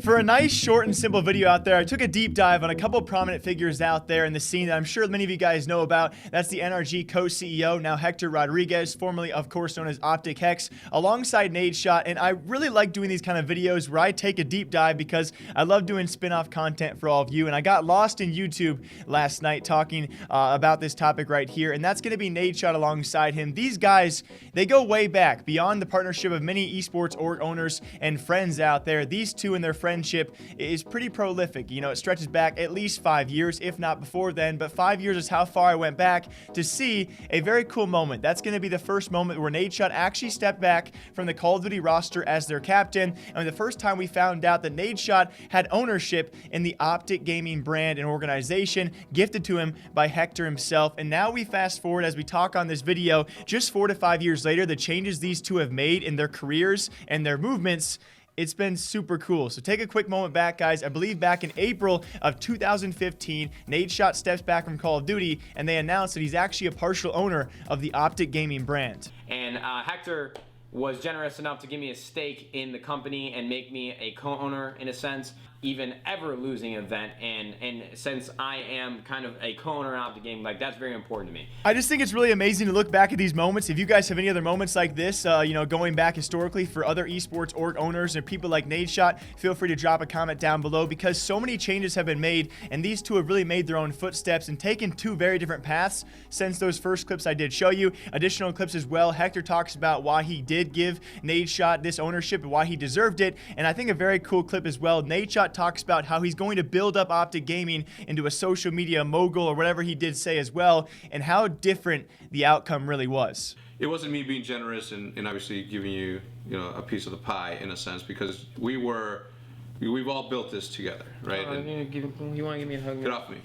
For a nice, short, and simple video out there, I took a deep dive on a couple prominent figures out there in the scene that I'm sure many of you guys know about. That's the NRG co-CEO, now Hector Rodriguez, formerly, of course, known as Optic Hecz, alongside Nadeshot. And I really like doing these kind of videos where I take a deep dive because I love doing spin-off content for all of you. And I got lost in YouTube last night talking about this topic right here, and that's going to be Nadeshot alongside him. These guys, they go way back, beyond the partnership of many esports org owners and friends out there. These two and their friendship is pretty prolific. You know, it stretches back at least 5 years, if not before then, but 5 years is how far I went back to see a very cool moment. That's going to be the first moment where Nadeshot actually stepped back from the Call of Duty roster as their captain, and the first time we found out that Nadeshot had ownership in the Optic Gaming brand and organization gifted to him by Hector himself. And now we fast forward as we talk on this video, just 4 to 5 years later, the changes these two have made in their careers and their movements. It's been super cool. So take a quick moment back, guys. I believe back in April of 2015, Nadeshot steps back from Call of Duty, and they announced that he's actually a partial owner of the Optic Gaming brand. And Hector was generous enough to give me a stake in the company and make me a co-owner in a sense, even ever losing an event. And since I am kind of a co-owner of the game, like, that's very important to me. I just think it's really amazing to look back at these moments. If you guys have any other moments like this, you know, going back historically for other esports org owners and people like Nadeshot, feel free to drop a comment down below, because so many changes have been made, and these two have really made their own footsteps and taken two very different paths since those first clips I did show you. Additional clips as well. Hector talks about why he did give Nadeshot this ownership and why he deserved it, and I think a very cool clip as well. Nadeshot talks about how he's going to build up Optic Gaming into a social media mogul, or whatever he did say as well, and how different the outcome really was. It wasn't me being generous and obviously giving you, a piece of the pie in a sense, because we've all built this together, right? You want to give me a hug? Get off me.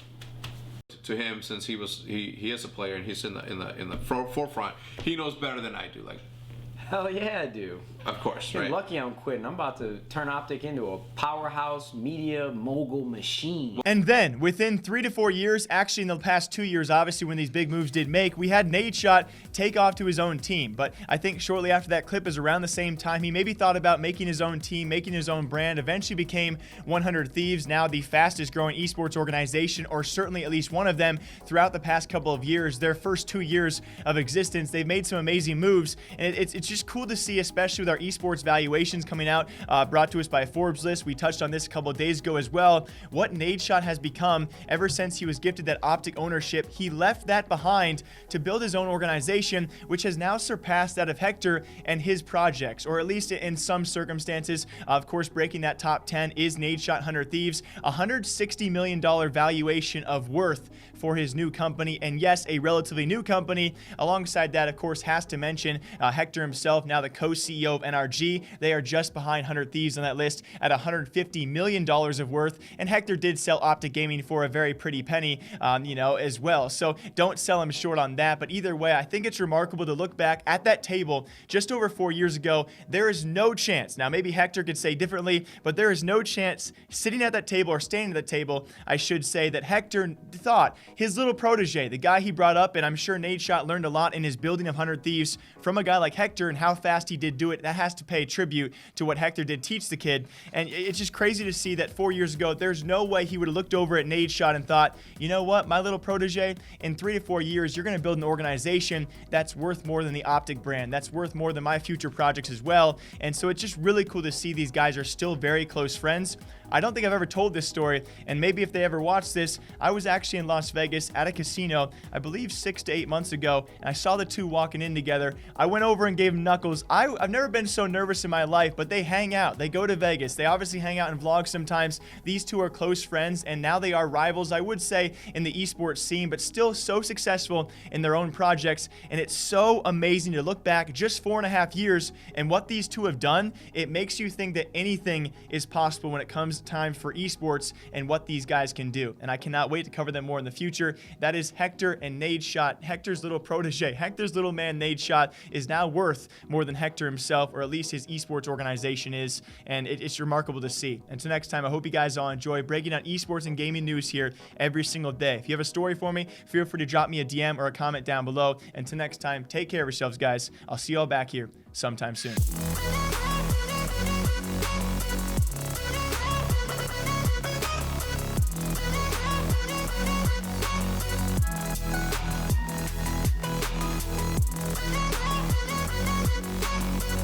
To him, since he is a player and he's in the forefront, he knows better than I do. Like, hell yeah, I do. Of course, You're right? lucky I'm quitting. I'm about to turn Optic into a powerhouse media mogul machine. And then, within 3 to 4 years, actually in the past 2 years, obviously when these big moves did make, we had Nadeshot take off to his own team. But I think shortly after that clip is around the same time, he maybe thought about making his own team, making his own brand, eventually became 100 Thieves, now the fastest growing esports organization, or certainly at least one of them throughout the past couple of years. Their first 2 years of existence, they've made some amazing moves, and it's just cool to see, especially with our esports valuations coming out, brought to us by Forbes list. We touched on this a couple of days ago as well, what Nadeshot has become ever since he was gifted that Optic ownership. He left that behind to build his own organization, which has now surpassed that of Hector and his projects, or at least in some circumstances. Of course, breaking that top 10 is Nadeshot 100 Thieves, $160 million valuation of worth for his new company, and yes, a relatively new company. Alongside that, of course, has to mention Hector himself, now the co-CEO of NRG. They are just behind 100 Thieves on that list at $150 million of worth, and Hector did sell Optic Gaming for a very pretty penny, as well. So don't sell him short on that, but either way, I think it's remarkable to look back at that table just over 4 years ago. There is no chance, now maybe Hector could say differently, but there is no chance sitting at that table, or standing at that table, I should say, that Hector thought his little protege, the guy he brought up, and I'm sure Nadeshot learned a lot in his building of 100 Thieves from a guy like Hector and how fast he did do it. That has to pay tribute to what Hector did teach the kid. And it's just crazy to see that 4 years ago, there's no way he would have looked over at Nadeshot and thought, you know what, my little protege, in 3 to 4 years, you're going to build an organization that's worth more than the Optic brand. That's worth more than my future projects as well. And so it's just really cool to see these guys are still very close friends. I don't think I've ever told this story, and maybe if they ever watch this, I was actually in Las Vegas at a casino, I believe 6 to 8 months ago, and I saw the two walking in together. I went over and gave them knuckles. I've never been so nervous in my life, but they hang out. They go to Vegas. They obviously hang out and vlog sometimes. These two are close friends, and now they are rivals, I would say, in the esports scene, but still so successful in their own projects. And it's so amazing to look back just 4.5 years and what these two have done. It makes you think that anything is possible when it comes time for esports and what these guys can do. And I cannot wait to cover them more in the future. That is Hector and Nadeshot. Hector's little protege, Hector's little man Nadeshot, is now worth more than Hector himself, or at least his esports organization is. And it's remarkable to see. Until next time, I hope you guys all enjoy breaking down esports and gaming news here every single day. If you have a story for me, feel free to drop me a DM or a comment down below. Until next time, take care of yourselves, guys. I'll see you all back here sometime soon.